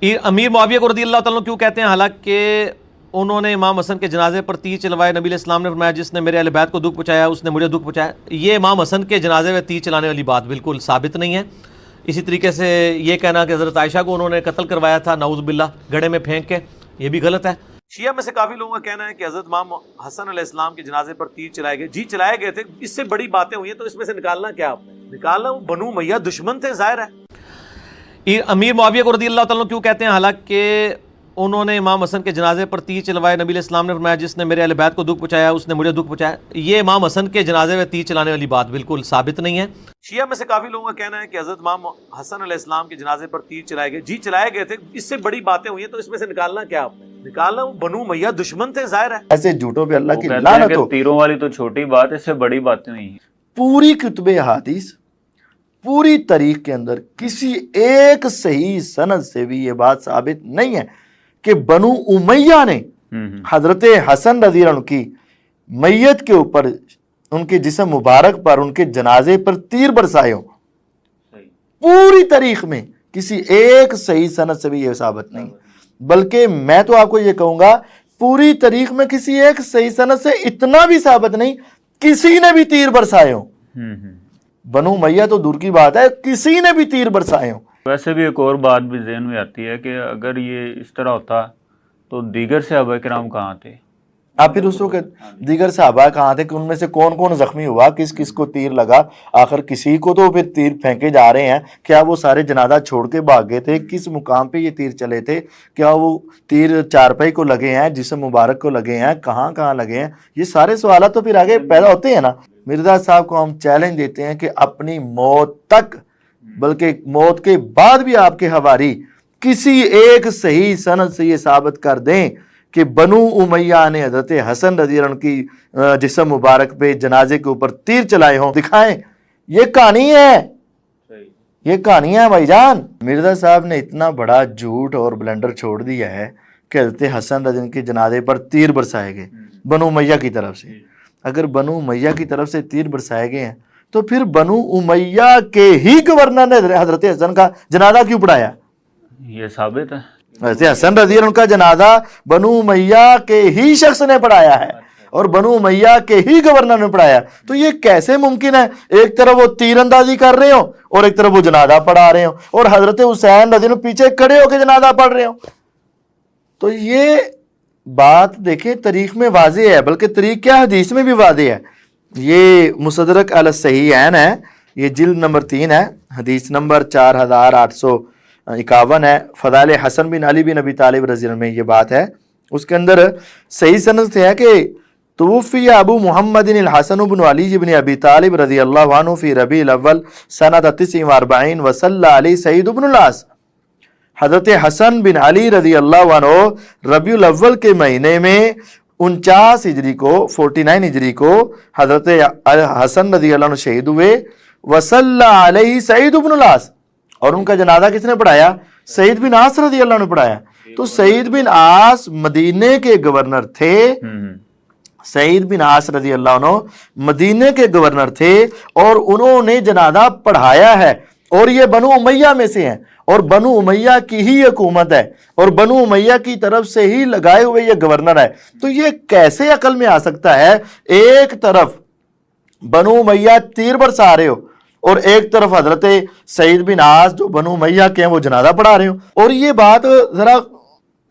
امیر معاویہ کو رضی اللہ تعالیٰ عنہ کیوں کہتے ہیں؟ حالانکہ انہوں نے امام حسن کے جنازے پر تیر چلوائے. نبی علیہ السلام نے فرمایا جس نے میرے اہل بیت کو دکھ پہنچایا اس نے مجھے دکھ پہنچایا. یہ امام حسن کے جنازے میں تیر چلانے والی بات بالکل ثابت نہیں ہے. اسی طریقے سے یہ کہنا کہ حضرت عائشہ کو انہوں نے قتل کروایا تھا نعوذ باللہ گڑھے میں پھینک کے، یہ بھی غلط ہے. شیعہ میں سے کافی لوگوں کا کہنا ہے کہ حضرت امام حسن علیہ السلام کے جنازے پر تیر چلائے گئے. جی چلائے گئے تھے، اس سے بڑی باتیں ہوئی ہیں، تو اس میں سے نکالنا کیا آپ نے؟ نکالنا وہ بنو امیہ دشمن تھے، ظاہر ہے. امیر معاویہ کو رضی اللہ تعالیٰ عنہ کیوں کہتے ہیں؟ حالانکہ انہوں نے امام حسن کے جنازے پر تیر چلوائے. نبی علیہ السلام نے فرمایا جس نے میرے اہل بیت کو دکھ پہنچایا اس نے مجھے دکھ پہنچایا. یہ امام حسن کے جنازے میں تیر چلانے والی بات بالکل ثابت نہیں ہے. شیعہ میں سے کافی لوگوں کا کہنا ہے کہ حضرت امام حسن علیہ السلام کے جنازے پر تیر چلائے گئے. جی چلائے گئے تھے، اس سے بڑی باتیں ہوئی ہیں، تو اس میں سے نکالنا کیا آپ نے؟ نکالنا وہ بنو امیہ دشمن تھے، ظاہر ہے. ایسے جھوٹوں پہ اللہ کی لعنت ہو. تیروں والی تو چھوٹی بات ہے، اس سے بڑی باتیں ہوئی ہیں. پوری کتب احادیث، پوری تاریخ کے اندر کسی ایک صحیح سند سے بھی یہ بات ثابت نہیں ہے کہ بنو امیہ نے حضرت حسن رضی اللہ عنہ کی میت کے اوپر، ان کے جسم مبارک پر، ان کے جنازے پر تیر برسائے ہوں. پوری تاریخ میں کسی ایک صحیح سند سے بھی یہ ثابت نہیں. بلکہ میں تو آپ کو یہ کہوں گا پوری تاریخ میں کسی ایک صحیح سند سے اتنا بھی ثابت نہیں کسی نے بھی تیر برسائے ہوں. بنو امیہ تو دور کی بات ہے، کسی نے بھی تیر برسائے ہوں. ویسے بھی ایک اور بات بھی ذہن میں آتی ہے کہ اگر یہ اس طرح ہوتا تو دیگر صحابہ کرام کہاں تھے؟ آپ پھر اس وقت دیگر صحابہ کہاں تھے کہ ان میں سے کون کون زخمی ہوا، کس کس کو تیر لگا؟ آخر کسی کو تو پھر تیر پھینکے جا رہے ہیں. کیا وہ سارے جنازہ چھوڑ کے بھاگ گئے تھے؟ کس مقام پہ یہ تیر چلے تھے؟ کیا وہ تیر چارپائی کو لگے ہیں، جسم مبارک کو لگے ہیں، کہاں کہاں لگے ہیں؟ یہ سارے سوالات تو پھر آگے پیدا ہوتے ہیں نا. مرزا صاحب کو ہم چیلنج دیتے ہیں کہ اپنی موت تک، بلکہ موت کے بعد بھی آپ کے حواری کسی ایک صحیح سند سے یہ ثابت کر دیں کہ بنو امیہ نے حضرت حسن رضی اللہ عنہ کی جسم مبارک پہ جنازے کے اوپر تیر چلائے ہوں. دکھائیں. یہ کہانی ہے، یہ کہانی ہے بھائی جان. مرزا صاحب نے اتنا بڑا جھوٹ اور بلنڈر چھوڑ دیا ہے کہ حضرت حسن رضی اللہ عنہ کے جنازے پر تیر برسائے گئے بنو امیہ کی طرف سے. اگر بنو امیہ کی طرف سے تیر برسائے گئے ہیں تو پھر بنو امیہ کے ہی گورنر نے حضرت حسن کا جنازہ کیوں پڑھایا؟ یہ ثابت ہے. حضرت حسن رضی اللہ عنہ کا جنازہ بنو امیہ کے ہی شخص نے پڑھایا ہے اور بنو امیہ کے ہی گورنر نے پڑھایا. تو یہ کیسے ممکن ہے ایک طرف وہ تیر اندازی کر رہے ہوں اور ایک طرف وہ جنازہ پڑھا رہے ہوں اور حضرت حسین رضی اللہ عنہ پیچھے کھڑے ہو کے جنازہ پڑھ رہے ہوں؟ تو یہ بات دیکھیں تاریخ میں واضح ہے، بلکہ تاریخ کیا حدیث میں بھی واضح ہے. یہ مصدرک علی الصحیحین ہے، یہ جلد نمبر 3 ہے، حدیث نمبر 4851 ہے. فضائل حسن بن علی بن ابی طالب رضی اللہ عنہ میں یہ بات ہے. اس کے اندر صحیح سند سے ہے کہ توفی ابو محمد الحسن بن علی بن ابی طالب رضی اللہ عنہ فی ربیع الاول سنۃ 49 وصلی علی سعید بن العاص. حضرت حسن بن علی رضی اللہ عنہ ربیع الاول کے مہینے میں 49 ہجری کو 49 ہجری کو حضرت حسن رضی اللہ عنہ شہید ہوئے. وصلی علیہ سعید بن العاص، اور ان کا جنازہ کس نے پڑھایا؟ سعید بن عاص رضی اللہ عنہ پڑھایا. تو سعید بن عاص مدینے کے گورنر تھے. سعید بن عاص رضی اللہ عنہ مدینے کے گورنر تھے اور انہوں نے جنازہ پڑھایا ہے. اور یہ بنو امیہ میں سے ہیں اور بنو امیہ کی ہی حکومت ہے اور بنو امیہ کی طرف سے ہی لگائے ہوئے یہ گورنر ہے. تو یہ کیسے عقل میں آ سکتا ہے ایک طرف بنو امیہ تیر برسا رہے ہو اور ایک طرف حضرت سعید بن عاص جو بنو امیہ کے ہیں وہ جنازہ پڑھا رہے ہو؟ اور یہ بات ذرا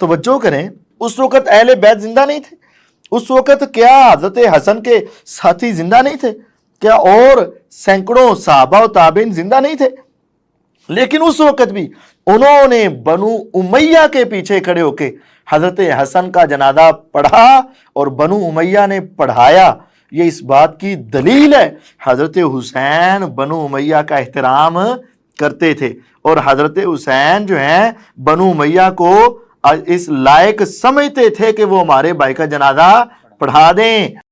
توجہ کریں، اس وقت اہل بیت زندہ نہیں تھے؟ اس وقت کیا حضرت حسن کے ساتھی زندہ نہیں تھے؟ کیا اور سینکڑوں صحابہ و تابعین زندہ نہیں تھے؟ لیکن اس وقت بھی انہوں نے بنو امیہ کے پیچھے کھڑے ہو کے حضرت حسن کا جنازہ پڑھا اور بنو امیہ نے پڑھایا. یہ اس بات کی دلیل ہے حضرت حسین بنو امیہ کا احترام کرتے تھے اور حضرت حسین جو ہیں بنو امیہ کو اس لائق سمجھتے تھے کہ وہ ہمارے بھائی کا جنازہ پڑھا دیں.